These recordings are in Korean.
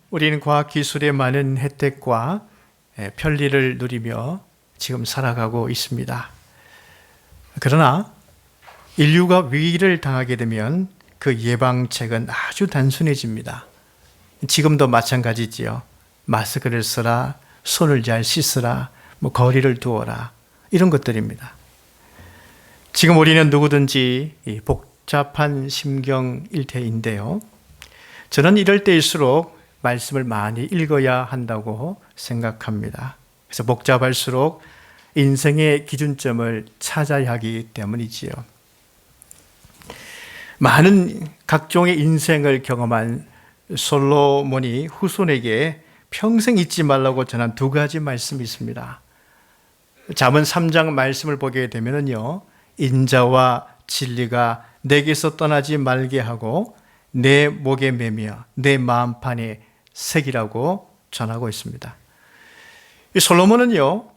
우리는 과학기술의 많은 혜택과 편리를 누리며 지금 살아가고 있습니다. 그러나 인류가 위기를 당하게 되면 그 예방책은 아주 단순해집니다. 지금도 마찬가지지요. 마스크를 쓰라, 손을 잘 씻으라, 거리를 두어라, 이런 것들입니다. 지금 우리는 누구든지 이 복잡한 심경 일태인데요. 저는 이럴 때일수록 말씀을 많이 읽어야 한다고 생각합니다. 그래서 복잡할수록 인생의 기준점을 찾아야 하기 때문이지요. 많은 각종의 인생을 경험한 솔로몬이 후손에게 평생 잊지 말라고 전한 두 가지 말씀이 있습니다. 잠언 3장 말씀을 보게 되면요, 인자와 진리가 내게서 떠나지 말게 하고 내 목에 매며 내 마음판에 새기라고 전하고 있습니다. 이 솔로몬은요,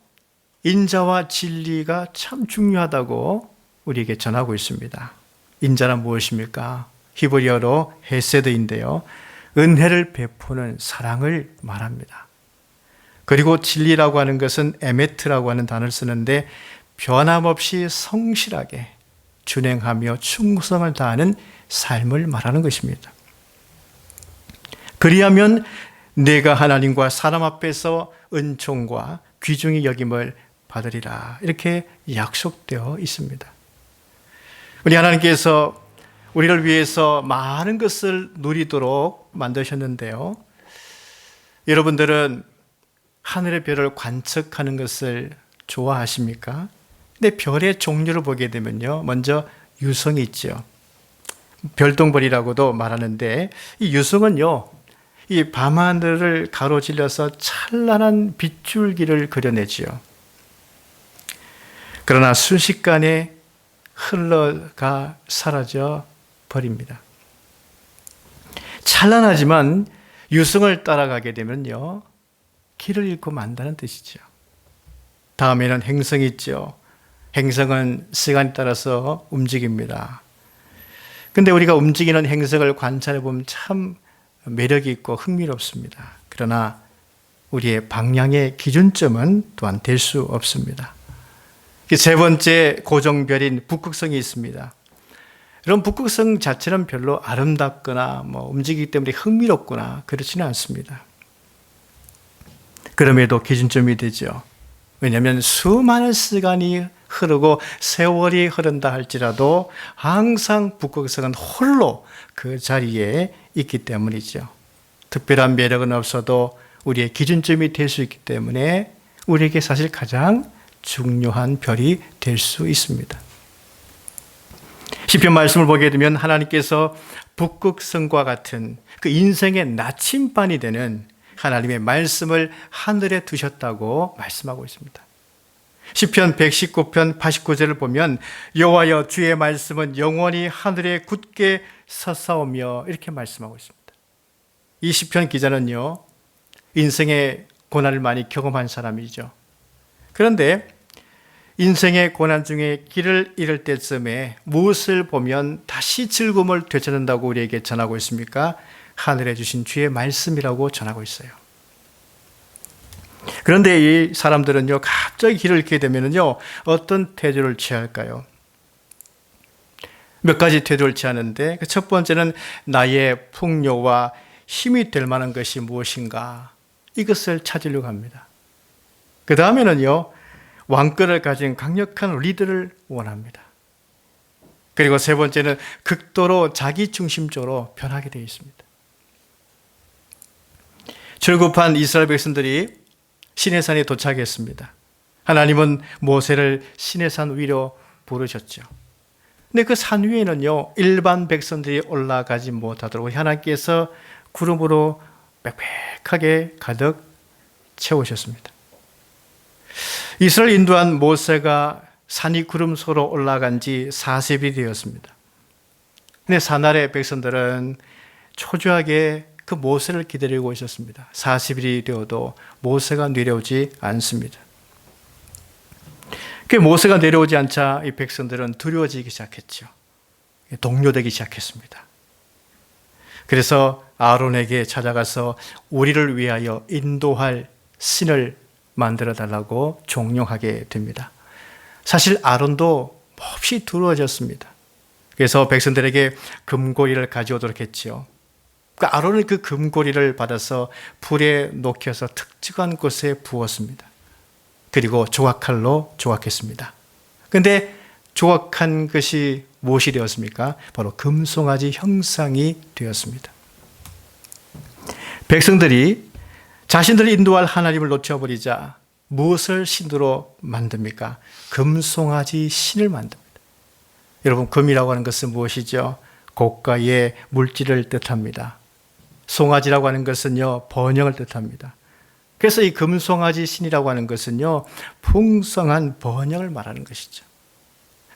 인자와 진리가 참 중요하다고 우리에게 전하고 있습니다. 인자는 무엇입니까? 히브리어로 헤세드인데요, 은혜를 베푸는 사랑을 말합니다. 그리고 진리라고 하는 것은 에메트라고 하는 단어를 쓰는데 변함없이 성실하게 준행하며 충성을 다하는 삶을 말하는 것입니다. 그리하면 내가 하나님과 사람 앞에서 은총과 귀중히 여김을 받으리라, 이렇게 약속되어 있습니다. 우리 하나님께서 우리를 위해서 많은 것을 누리도록 만드셨는데요. 여러분들은 하늘의 별을 관측하는 것을 좋아하십니까? 근데 별의 종류를 보게 되면요, 먼저 유성이 있죠. 별똥별이라고도 말하는데 이 유성은요, 이 밤하늘을 가로질러서 찬란한 빗줄기를 그려내지요. 그러나 순식간에 흘러가 사라져 버립니다. 찬란하지만 유성을 따라가게 되면요, 길을 잃고 만다는 뜻이죠. 다음에는 행성이 있죠. 행성은 시간에 따라서 움직입니다. 근데 우리가 움직이는 행성을 관찰해 보면 참 매력이 있고 흥미롭습니다. 그러나 우리의 방향의 기준점은 또한 될 수 없습니다. 세 번째 고정별인 북극성이 있습니다. 이런 북극성 자체는 별로 아름답거나 움직이기 때문에 흥미롭거나 그렇지는 않습니다. 그럼에도 기준점이 되죠. 왜냐하면 수많은 시간이 흐르고 세월이 흐른다 할지라도 항상 북극성은 홀로 그 자리에 있기 때문이죠. 특별한 매력은 없어도 우리의 기준점이 될 수 있기 때문에 우리에게 사실 가장 중요한 별이 될 수 있습니다. 시편 말씀을 보게 되면 하나님께서 북극성과 같은 그 인생의 나침반이 되는 하나님의 말씀을 하늘에 두셨다고 말씀하고 있습니다. 시편 119편 89절을 보면 여호와여 주의 말씀은 영원히 하늘에 굳게 섰사오며, 이렇게 말씀하고 있습니다. 이 시편 기자는요, 인생의 고난을 많이 경험한 사람이죠. 그런데 인생의 고난 중에 길을 잃을 때쯤에 무엇을 보면 다시 즐거움을 되찾는다고 우리에게 전하고 있습니까? 하늘에 주신 주의 말씀이라고 전하고 있어요. 그런데 이 사람들은요, 갑자기 길을 잃게 되면요, 어떤 태도를 취할까요? 몇 가지 태도를 취하는데, 첫 번째는 나의 풍요와 힘이 될 만한 것이 무엇인가, 이것을 찾으려고 합니다. 그 다음에는요, 왕권을 가진 강력한 리더를 원합니다. 그리고 세 번째는 극도로 자기중심적으로 변하게 되어 있습니다. 출굽한 이스라엘 백성들이 시내산에 도착했습니다. 하나님은 모세를 시내산 위로 부르셨죠. 근데 그 산 위에는요, 일반 백성들이 올라가지 못하도록 하나님께서 구름으로 빽빽하게 가득 채우셨습니다. 이스라엘 인도한 모세가 산이 구름 속으로 올라간 지 40일이 되었습니다. 근데 산 아래 백성들은 초조하게 그 모세를 기다리고 있었습니다. 40일이 되어도 모세가 내려오지 않습니다. 그 모세가 내려오지 않자 이 백성들은 두려워지기 시작했죠. 동요되기 시작했습니다. 그래서 아론에게 찾아가서 우리를 위하여 인도할 신을 만들어 달라고 종용하게 됩니다. 사실 아론도 몹시 두려워졌습니다. 그래서 백성들에게 금고리를 가져오도록 했지요. 그러니까 아론은 그 금고리를 받아서 불에 녹여서 특정한 곳에 부었습니다. 그리고 조각칼로 조각했습니다. 그런데 조각한 것이 무엇이 되었습니까? 바로 금송아지 형상이 되었습니다. 백성들이 자신들을 인도할 하나님을 놓쳐버리자 무엇을 신으로 만듭니까? 금송아지 신을 만듭니다. 여러분, 금이라고 하는 것은 무엇이죠? 고가의 물질을 뜻합니다. 송아지라고 하는 것은요, 번영을 뜻합니다. 그래서 이 금송아지 신이라고 하는 것은요, 풍성한 번영을 말하는 것이죠.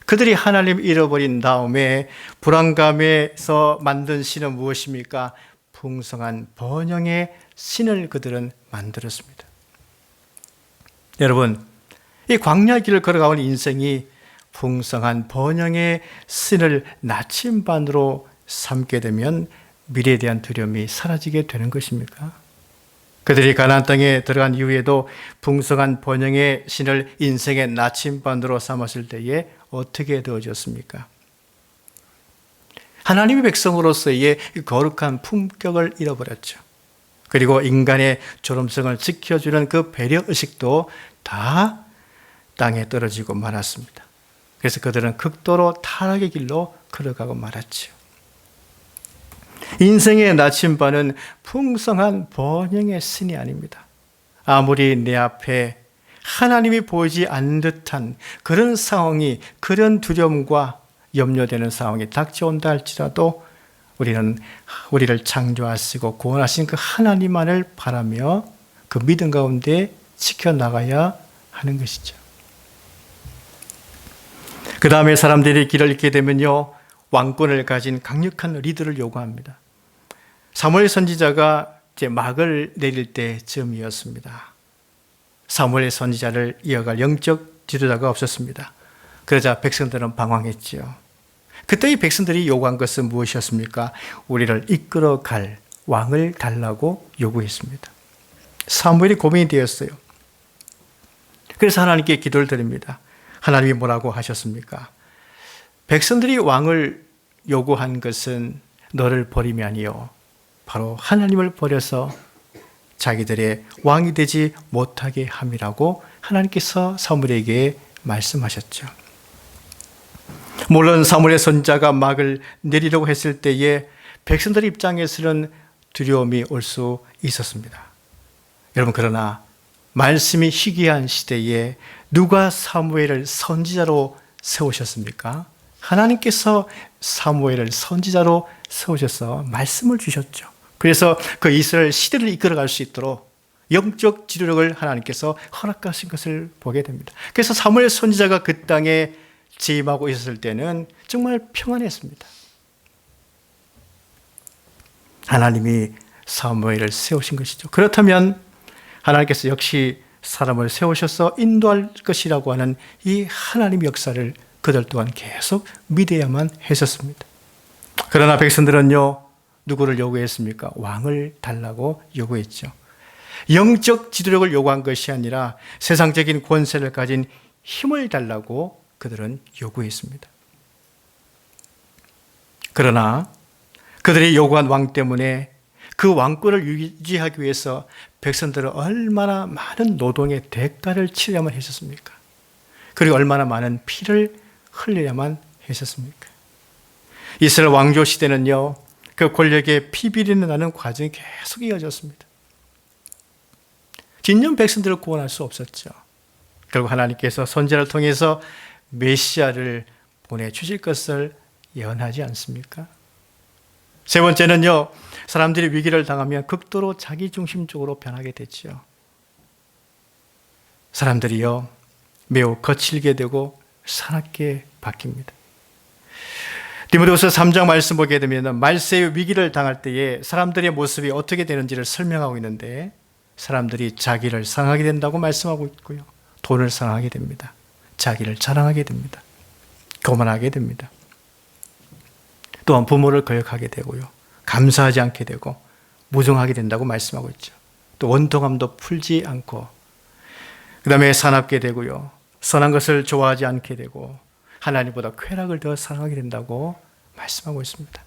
그들이 하나님 잃어버린 다음에 불안감에서 만든 신은 무엇입니까? 풍성한 번영의 신을 그들은 만들었습니다. 여러분, 이 광야 길을 걸어가는 인생이 풍성한 번영의 신을 나침반으로 삼게 되면 미래에 대한 두려움이 사라지게 되는 것입니까? 그들이 가나안 땅에 들어간 이후에도 풍성한 번영의 신을 인생의 나침반으로 삼았을 때에 어떻게 되어졌습니까? 하나님의 백성으로서의 거룩한 품격을 잃어버렸죠. 그리고 인간의 존엄성을 지켜주는 그 배려의식도 다 땅에 떨어지고 말았습니다. 그래서 그들은 극도로 타락의 길로 걸어가고 말았죠. 인생의 나침반은 풍성한 번영의 신이 아닙니다. 아무리 내 앞에 하나님이 보이지 않는 듯한 그런 상황이, 그런 두려움과 염려되는 상황이 닥쳐온다 할지라도 우리를 창조하시고 구원하신 그 하나님만을 바라며 그 믿음 가운데 지켜나가야 하는 것이죠. 그 다음에 사람들이 길을 잃게 되면요, 왕권을 가진 강력한 리더를 요구합니다. 사무엘 선지자가 이제 막을 내릴 때쯤이었습니다. 사무엘 선지자를 이어갈 영적 지도자가 없었습니다. 그러자 백성들은 방황했지요. 그때 이 백성들이 요구한 것은 무엇이었습니까? 우리를 이끌어갈 왕을 달라고 요구했습니다. 사무엘이 고민이 되었어요. 그래서 하나님께 기도를 드립니다. 하나님이 뭐라고 하셨습니까? 백성들이 왕을 요구한 것은 너를 버림이 아니요, 바로 하나님을 버려서 자기들의 왕이 되지 못하게 함이라고 하나님께서 사무엘에게 말씀하셨죠. 물론 사무엘의 선지자가 막을 내리려고 했을 때에 백성들 입장에서는 두려움이 올 수 있었습니다. 여러분, 그러나 말씀이 희귀한 시대에 누가 사무엘을 선지자로 세우셨습니까? 하나님께서 사무엘을 선지자로 세우셔서 말씀을 주셨죠. 그래서 그 이스라엘 시대를 이끌어갈 수 있도록 영적 지도력을 하나님께서 허락하신 것을 보게 됩니다. 그래서 사무엘 선지자가 그 땅에 재임하고 있었을 때는 정말 평안했습니다. 하나님이 사무엘을 세우신 것이죠. 그렇다면 하나님께서 역시 사람을 세우셔서 인도할 것이라고 하는 이 하나님의 역사를 그들 또한 계속 믿어야만 했었습니다. 그러나 백성들은요, 누구를 요구했습니까? 왕을 달라고 요구했죠. 영적 지도력을 요구한 것이 아니라 세상적인 권세를 가진 힘을 달라고 그들은 요구했습니다. 그러나 그들이 요구한 왕 때문에 그 왕권을 유지하기 위해서 백성들은 얼마나 많은 노동의 대가를 치러야만 했었습니까? 그리고 얼마나 많은 피를 흘려야만 했었습니까? 이스라엘 왕조 시대는요, 그 권력의 피비린내 나는 과정이 계속 이어졌습니다. 진정 백성들을 구원할 수 없었죠. 결국 하나님께서 선지자를 통해서 메시아를 보내주실 것을 예언하지 않습니까? 세 번째는요, 사람들이 위기를 당하면 극도로 자기중심적으로 변하게 되죠. 사람들이요, 매우 거칠게 되고 사납게 바뀝니다. 디모데후서 3장 말씀 보게 되면 말세의 위기를 당할 때에 사람들의 모습이 어떻게 되는지를 설명하고 있는데, 사람들이 자기를 사랑하게 된다고 말씀하고 있고요, 돈을 사랑하게 됩니다. 자기를 자랑하게 됩니다. 거만하게 됩니다. 또한 부모를 거역하게 되고요, 감사하지 않게 되고 무정하게 된다고 말씀하고 있죠. 또 원통함도 풀지 않고 그 다음에 사납게 되고요. 선한 것을 좋아하지 않게 되고 하나님보다 쾌락을 더 사랑하게 된다고 말씀하고 있습니다.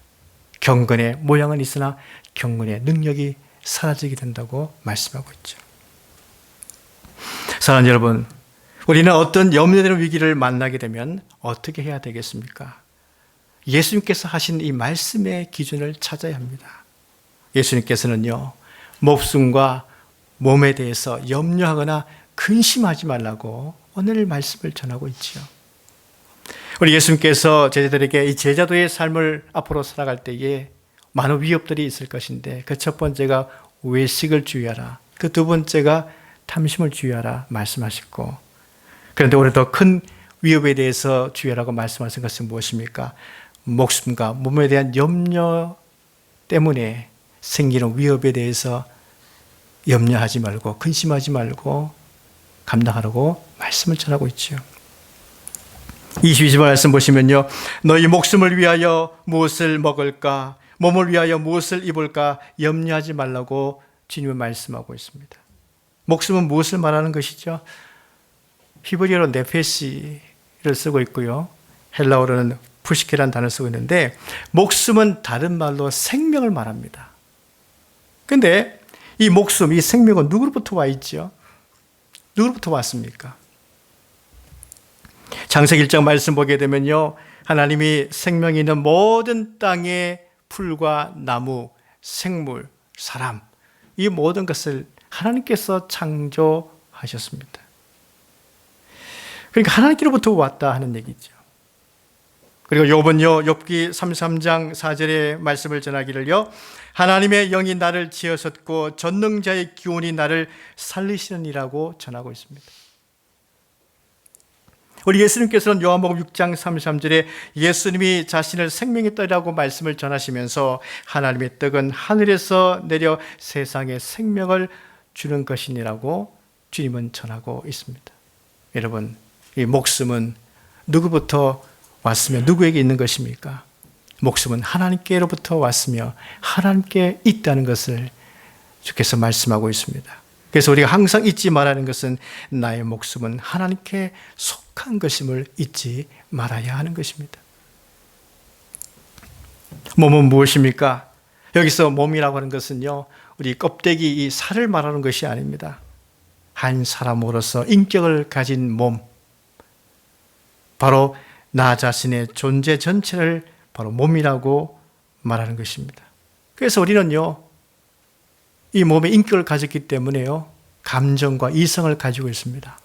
경건의 모양은 있으나 경건의 능력이 사라지게 된다고 말씀하고 있죠. 사랑하는 여러분, 우리는 어떤 염려되는 위기를 만나게 되면 어떻게 해야 되겠습니까? 예수님께서 하신 이 말씀의 기준을 찾아야 합니다. 예수님께서는요, 목숨과 몸에 대해서 염려하거나 근심하지 말라고 오늘 말씀을 전하고 있지요. 우리 예수님께서 제자들에게 이 제자도의 삶을 앞으로 살아갈 때에 많은 위협들이 있을 것인데 그 첫 번째가 외식을 주의하라. 그 두 번째가 탐심을 주의하라 말씀하셨고, 그런데 오늘 더 큰 위협에 대해서 주의하라고 말씀하신 것은 무엇입니까? 목숨과 몸에 대한 염려 때문에 생기는 위협에 대해서 염려하지 말고 근심하지 말고 감당하라고 말씀을 전하고 있죠. 22절 말씀 보시면요, 너희 목숨을 위하여 무엇을 먹을까, 몸을 위하여 무엇을 입을까 염려하지 말라고 주님은 말씀하고 있습니다. 목숨은 무엇을 말하는 것이죠? 히브리어로 네페시를 쓰고 있고요, 헬라어로는 푸시케라는 단어를 쓰고 있는데 목숨은 다른 말로 생명을 말합니다. 그런데 이 목숨, 이 생명은 누구로부터 와 있죠? 누구로부터 왔습니까? 창세기 1장 말씀 보게 되면요, 하나님이 생명이 있는 모든 땅의 풀과 나무, 생물, 사람, 이 모든 것을 하나님께서 창조하셨습니다. 그러니까 하나님께로부터 왔다 하는 얘기죠. 그리고 욥은요, 욥기 33장 4절의 말씀을 전하기를요, 하나님의 영이 나를 지으셨고 전능자의 기운이 나를 살리시느니라고 전하고 있습니다. 우리 예수님께서는 요한복음 6장 33절에 예수님이 자신을 생명의 떡이라고 말씀을 전하시면서 하나님의 떡은 하늘에서 내려 세상에 생명을 주는 것이니라고 주님은 전하고 있습니다. 여러분, 이 목숨은 누구부터 왔으며 누구에게 있는 것입니까? 목숨은 하나님께로부터 왔으며 하나님께 있다는 것을 주께서 말씀하고 있습니다. 그래서 우리가 항상 잊지 말라는 것은 나의 목숨은 하나님께 속한 것임을 잊지 말아야 하는 것입니다. 몸은 무엇입니까? 여기서 몸이라고 하는 것은요, 우리 껍데기 이 살을 말하는 것이 아닙니다. 한 사람으로서 인격을 가진 몸, 바로 나 자신의 존재 전체를 바로 몸이라고 말하는 것입니다. 그래서 우리는요, 이 몸에 인격을 가졌기 때문에요, 감정과 이성을 가지고 있습니다.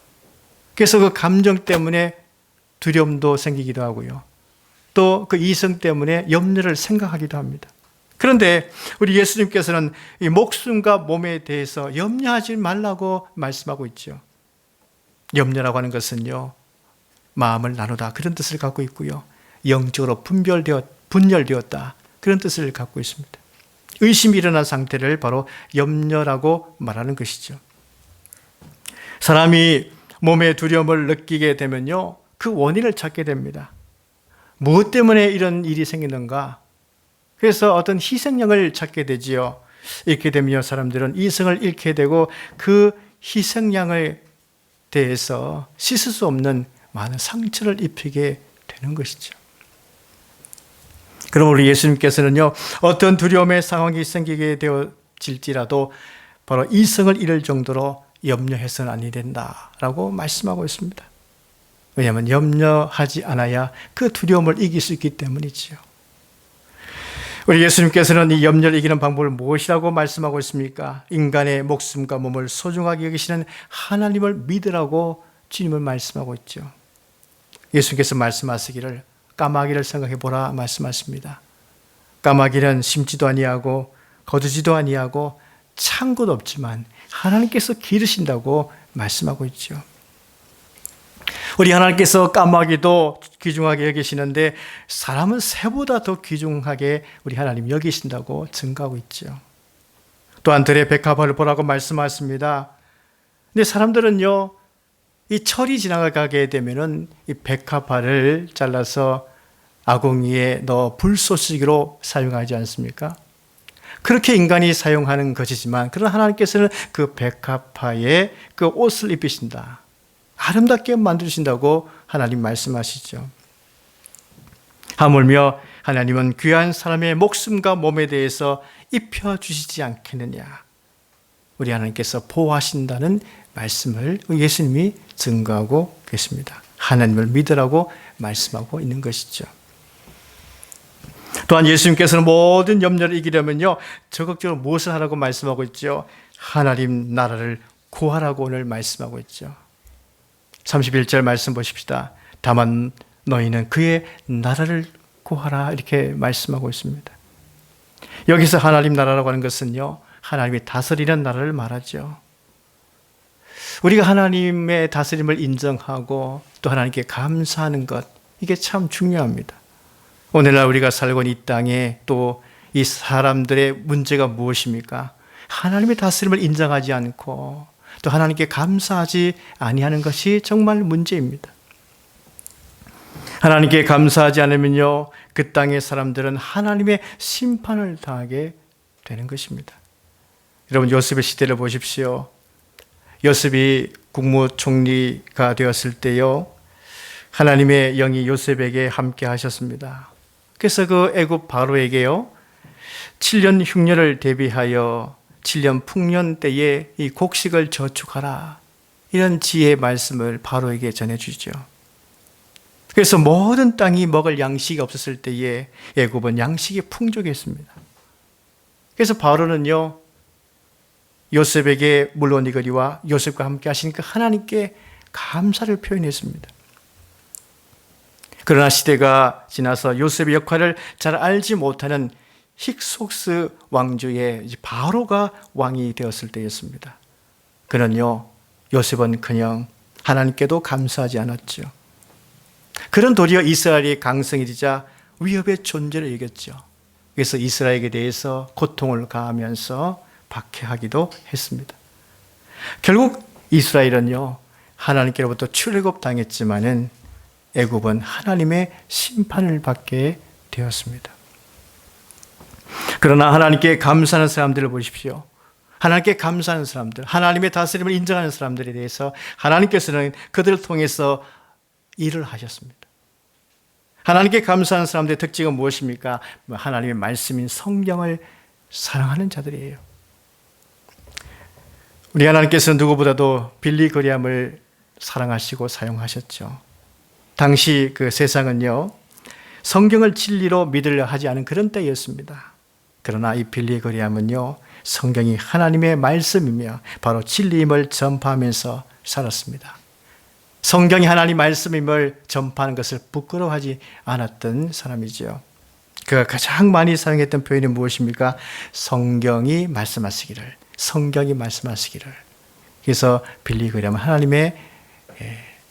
그래서 그 감정 때문에 두려움도 생기기도 하고요, 또 그 이성 때문에 염려를 생각하기도 합니다. 그런데 우리 예수님께서는 이 목숨과 몸에 대해서 염려하지 말라고 말씀하고 있죠. 염려라고 하는 것은요, 마음을 나누다 그런 뜻을 갖고 있고요, 영적으로 분열되었다 그런 뜻을 갖고 있습니다. 의심이 일어난 상태를 바로 염려라고 말하는 것이죠. 사람이 몸의 두려움을 느끼게 되면요, 그 원인을 찾게 됩니다. 무엇 때문에 이런 일이 생기는가? 그래서 어떤 희생양을 찾게 되지요. 이렇게 되면 사람들은 이성을 잃게 되고 그 희생양에 대해서 씻을 수 없는 많은 상처를 입히게 되는 것이죠. 그럼 우리 예수님께서는요, 어떤 두려움의 상황이 생기게 되어질지라도 바로 이성을 잃을 정도로 염려해서는 아니 된다라고 말씀하고 있습니다. 왜냐하면 염려하지 않아야 그 두려움을 이길 수 있기 때문이지요. 우리 예수님께서는 이 염려를 이기는 방법을 무엇이라고 말씀하고 있습니까? 인간의 목숨과 몸을 소중하게 여기시는 하나님을 믿으라고 주님은 말씀하고 있죠. 예수님께서 말씀하시기를 까마귀를 생각해 보라 말씀하십니다. 까마귀는 심지도 아니하고 거두지도 아니하고 찬 곳 없지만 하나님께서 기르신다고 말씀하고 있죠. 우리 하나님께서 까마귀도 귀중하게 여기시는데 사람은 새보다 더 귀중하게 우리 하나님 여기신다고 증거하고 있죠. 또한 들의 백합화를 보라고 말씀하십니다. 근데 사람들은요, 이 철이 지나가게 되면은 이 백합화를 잘라서 아궁이에 넣어 불쏘시기로 사용하지 않습니까? 그렇게 인간이 사용하는 것이지만, 그러나 하나님께서는 그 백합화에 그 옷을 입히신다. 아름답게 만드신다고 하나님 말씀하시죠. 하물며 하나님은 귀한 사람의 목숨과 몸에 대해서 입혀주시지 않겠느냐. 우리 하나님께서 보호하신다는 말씀을 예수님이 증거하고 계십니다. 하나님을 믿으라고 말씀하고 있는 것이죠. 또한 예수님께서는 모든 염려를 이기려면요, 적극적으로 무엇을 하라고 말씀하고 있죠? 하나님 나라를 구하라고 오늘 말씀하고 있죠. 31절 말씀 보십시다. 다만 너희는 그의 나라를 구하라, 이렇게 말씀하고 있습니다. 여기서 하나님 나라라고 하는 것은요, 하나님이 다스리는 나라를 말하죠. 우리가 하나님의 다스림을 인정하고 또 하나님께 감사하는 것, 이게 참 중요합니다. 오늘날 우리가 살고 있는 이 땅에 또 이 사람들의 문제가 무엇입니까? 하나님의 다스림을 인정하지 않고 또 하나님께 감사하지 아니하는 것이 정말 문제입니다. 하나님께 감사하지 않으면요, 그 땅의 사람들은 하나님의 심판을 당하게 되는 것입니다. 여러분, 요셉의 시대를 보십시오. 요셉이 국무총리가 되었을 때요, 하나님의 영이 요셉에게 함께 하셨습니다. 그래서 그 애굽 바로에게요, 7년 흉년을 대비하여 7년 풍년 때에 이 곡식을 저축하라, 이런 지혜의 말씀을 바로에게 전해주죠. 그래서 모든 땅이 먹을 양식이 없었을 때에 애굽은 양식이 풍족했습니다. 그래서 바로는요, 요셉에게 물론이거리와 요셉과 함께 하신 그 하나님께 감사를 표현했습니다. 그러나 시대가 지나서 요셉의 역할을 잘 알지 못하는 힉소스 왕조의 바로가 왕이 되었을 때였습니다. 그는요, 요셉은 그냥 하나님께도 감사하지 않았죠. 그런 도리어 이스라엘이 강성해지자 위협의 존재를 여겼죠. 그래서 이스라엘에 대해서 고통을 가하면서 박해하기도 했습니다. 결국 이스라엘은요, 하나님께로부터 출애굽 당했지만은 애굽은 하나님의 심판을 받게 되었습니다. 그러나 하나님께 감사하는 사람들을 보십시오. 하나님께 감사하는 사람들, 하나님의 다스림을 인정하는 사람들에 대해서 하나님께서는 그들을 통해서 일을 하셨습니다. 하나님께 감사하는 사람들의 특징은 무엇입니까? 하나님의 말씀인 성경을 사랑하는 자들이에요. 우리 하나님께서는 누구보다도 빌리 그레함을 사랑하시고 사용하셨죠. 당시 그 세상은요, 성경을 진리로 믿으려 하지 않은 그런 때였습니다. 그러나 이 빌리 그레함은요, 성경이 하나님의 말씀이며 바로 진리임을 전파하면서 살았습니다. 성경이 하나님 말씀임을 전파하는 것을 부끄러워하지 않았던 사람이죠. 그가 가장 많이 사용했던 표현이 무엇입니까? 성경이 말씀하시기를, 성경이 말씀하시기를. 그래서 빌리 그레함은 하나님의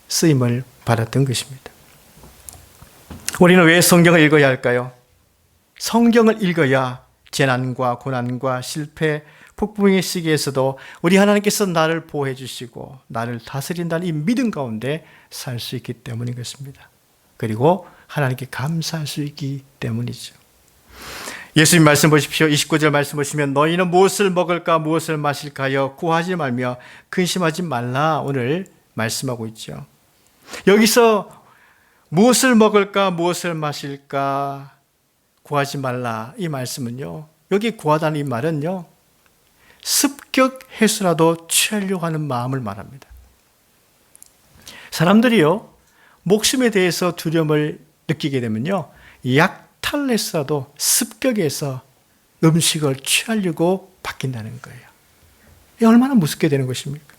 쓰임을 받았던 것입니다. 우리는 왜 성경을 읽어야 할까요? 성경을 읽어야 재난과 고난과 실패, 폭풍의 시기에서도 우리 하나님께서 나를 보호해 주시고 나를 다스린다는 이 믿음 가운데 살 수 있기 때문인 것입니다. 그리고 하나님께 감사할 수 있기 때문이죠. 예수님 말씀 보십시오. 29절 말씀 보시면 너희는 무엇을 먹을까 무엇을 마실까 하여 구하지 말며 근심하지 말라, 오늘 말씀하고 있죠. 여기서 무엇을 먹을까 무엇을 마실까 구하지 말라, 이 말씀은요, 여기 구하다는 이 말은요, 습격 해수라도 취하려고 하는 마음을 말합니다. 사람들이요, 목숨에 대해서 두려움을 느끼게 되면요, 약탈해서라도 습격해서 음식을 취하려고 바뀐다는 거예요. 이게 얼마나 무섭게 되는 것입니까?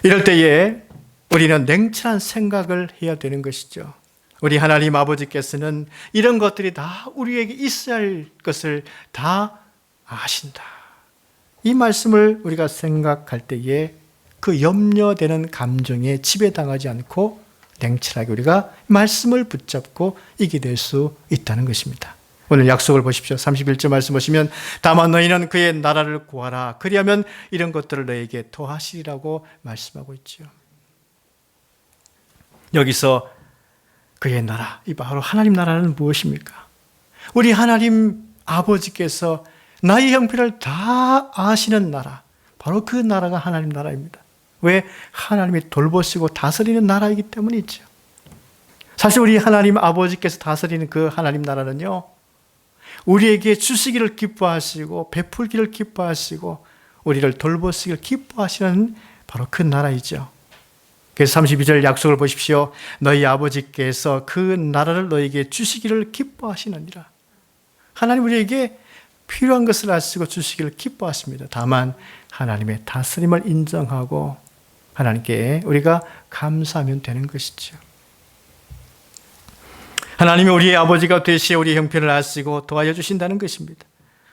이럴 때에 우리는 냉철한 생각을 해야 되는 것이죠. 우리 하나님 아버지께서는 이런 것들이 다 우리에게 있어야 할 것을 다 아신다. 이 말씀을 우리가 생각할 때에 그 염려되는 감정에 지배당하지 않고 냉철하게 우리가 말씀을 붙잡고 이겨낼 수 있다는 것입니다. 오늘 약속을 보십시오. 31절 말씀 보시면 다만 너희는 그의 나라를 구하라, 그리하면 이런 것들을 너에게 더하시리라고 말씀하고 있죠. 여기서 그의 나라, 이 바로 하나님 나라는 무엇입니까? 우리 하나님 아버지께서 나의 형편을 다 아시는 나라, 바로 그 나라가 하나님 나라입니다. 왜? 하나님이 돌보시고 다스리는 나라이기 때문이죠. 사실 우리 하나님 아버지께서 다스리는 그 하나님 나라는요, 우리에게 주시기를 기뻐하시고 베풀기를 기뻐하시고 우리를 돌보시기를 기뻐하시는 바로 그 나라이죠. 그래서 32절 약속을 보십시오. 너희 아버지께서 그 나라를 너희에게 주시기를 기뻐하시느니라. 하나님 우리에게 필요한 것을 아시고 주시기를 기뻐하십니다. 다만 하나님의 다스림을 인정하고 하나님께 우리가 감사하면 되는 것이죠. 하나님이 우리의 아버지가 되시어 우리의 형편을 아시고 도와줘 주신다는 것입니다.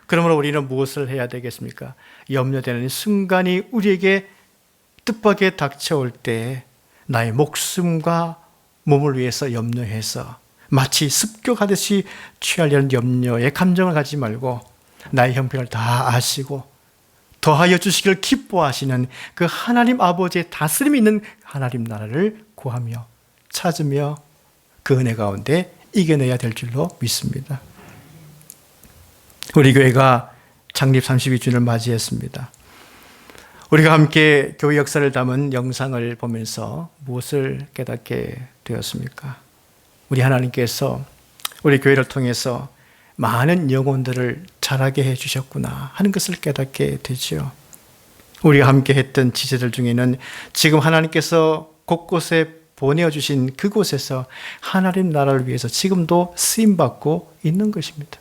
그러므로 우리는 무엇을 해야 되겠습니까? 염려되는 순간이 우리에게 뜻밖에 닥쳐올 때 나의 목숨과 몸을 위해서 염려해서 마치 습격하듯이 취하려는 염려의 감정을 가지지 말고 나의 형편을 다 아시고 더하여 주시기를 기뻐하시는 그 하나님 아버지의 다스림이 있는 하나님 나라를 구하며 찾으며 그 은혜 가운데 이겨내야 될 줄로 믿습니다. 우리 교회가 창립 32주년을 맞이했습니다. 우리가 함께 교회 역사를 담은 영상을 보면서 무엇을 깨닫게 되었습니까? 우리 하나님께서 우리 교회를 통해서 많은 영혼들을 자라게 해주셨구나 하는 것을 깨닫게 되죠. 우리가 함께 했던 지체들 중에는 지금 하나님께서 곳곳에 보내어주신 그곳에서 하나님 나라를 위해서 지금도 쓰임받고 있는 것입니다.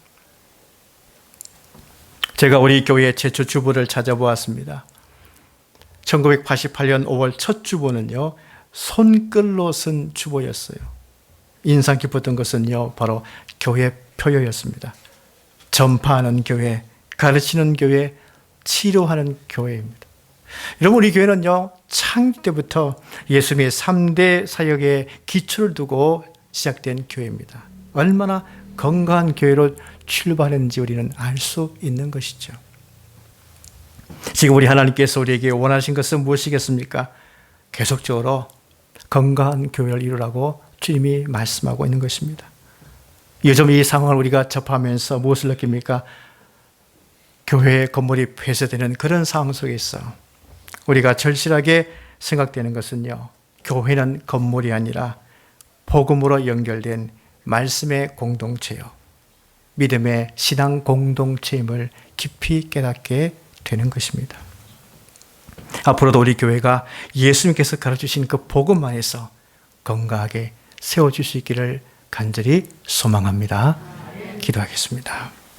제가 우리 교회의 제초 주보를 찾아보았습니다. 1988년 5월 첫 주보는요, 손글로 쓴 주보였어요. 인상 깊었던 것은요, 바로 교회 표어였습니다. 전파하는 교회, 가르치는 교회, 치료하는 교회입니다. 여러분, 우리 교회는요, 창립 때부터 예수님의 3대 사역의 기초를 두고 시작된 교회입니다. 얼마나 건강한 교회로 출발했는지 우리는 알 수 있는 것이죠. 지금 우리 하나님께서 우리에게 원하신 것은 무엇이겠습니까? 계속적으로 건강한 교회를 이루라고 주님이 말씀하고 있는 것입니다. 요즘 이 상황을 우리가 접하면서 무엇을 느낍니까? 교회 건물이 폐쇄되는 그런 상황 속에서 우리가 절실하게 생각되는 것은요, 교회는 건물이 아니라 복음으로 연결된 말씀의 공동체요, 믿음의 신앙 공동체임을 깊이 깨닫게 되는 것입니다. 앞으로도 우리 교회가 예수님께서 가르치신 그 복음 안에서 건강하게 세워질 수 있기를 간절히 소망합니다. 기도하겠습니다.